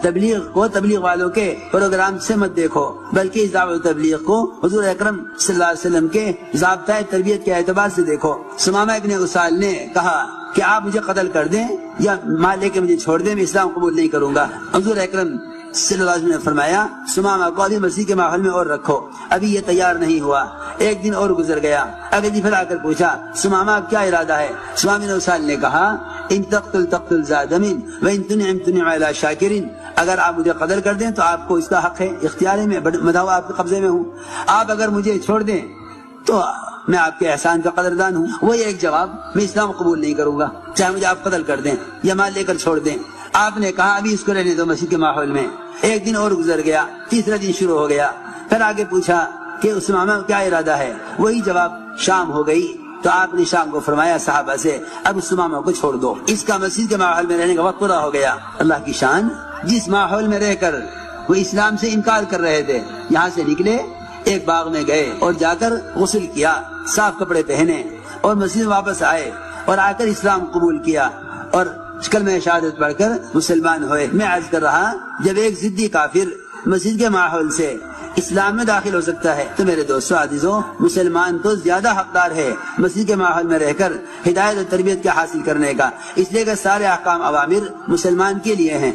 تبلیغ کو تبلیغ والوں کے پروگرام سے مت دیکھو، بلکہ اس دعوت تبلیغ کو حضور اکرم صلی اللہ علیہ وسلم کے ضابطۂ تربیت کے اعتبار سے دیکھو۔ ثمامہ ابن اسال نے کہا کہ آپ مجھے قتل کر دیں یا مال لے کے مجھے چھوڑ دیں، میں اسلام قبول نہیں کروں گا۔ حضور اکرم صلی اللہ علیہ وسلم نے فرمایا ثمامہ کو ابھی مسیح کے ماحول میں اور رکھو، ابھی یہ تیار نہیں ہوا۔ ایک دن اور گزر گیا، اگلے دن پھر آ کر پوچھا ثمامہ اب کیا ارادہ ہے؟ ثمامہ بن اسال نے کہا ان تقتل تقتل ذا دم وان تنعم تنعم علی شاکر، اگر آپ مجھے قتل کر دیں تو آپ کو اس کا حق ہے، اختیار ہے، میں مدعو آپ کے قبضے میں ہوں، آپ اگر مجھے چھوڑ دیں تو میں آپ کے احسان کا قدردان ہوں۔ وہی ایک جواب، میں اسلام قبول نہیں کروں گا چاہے مجھے آپ قتل کر دیں یا مال لے کر چھوڑ دیں۔ آپ نے کہا ابھی اس کو رہنے دو مسجد کے ماحول میں۔ ایک دن اور گزر گیا، تیسرا دن شروع ہو گیا، پھر آگے پوچھا کہ ثمامہ کیا ارادہ ہے؟ وہی جواب، شام ہو گئی تو آپ نے شام کو فرمایا صحابہ سے اب ثمامہ کو چھوڑ دو، اس کا مسجد کے ماحول میں رہنے کا وقت پورا ہو گیا۔ اللہ کی شان، جس ماحول میں رہ کر وہ اسلام سے انکار کر رہے تھے، یہاں سے نکلے، ایک باغ میں گئے اور جا کر غسل کیا، صاف کپڑے پہنے اور مسجد میں واپس آئے اور آ کر اسلام قبول کیا اور کلمہ شہادت پڑھ کر مسلمان ہوئے۔ میں عرض کر رہا جب ایک ضدی کافر مسجد کے ماحول سے اسلام میں داخل ہو سکتا ہے تو میرے دوستو عزیزوں، مسلمان تو زیادہ حقدار ہے مسجد کے ماحول میں رہ کر ہدایت اور تربیت کے حاصل کرنے کا، اس لیے کہ سارے احکام اوامر مسلمان کے لیے ہیں۔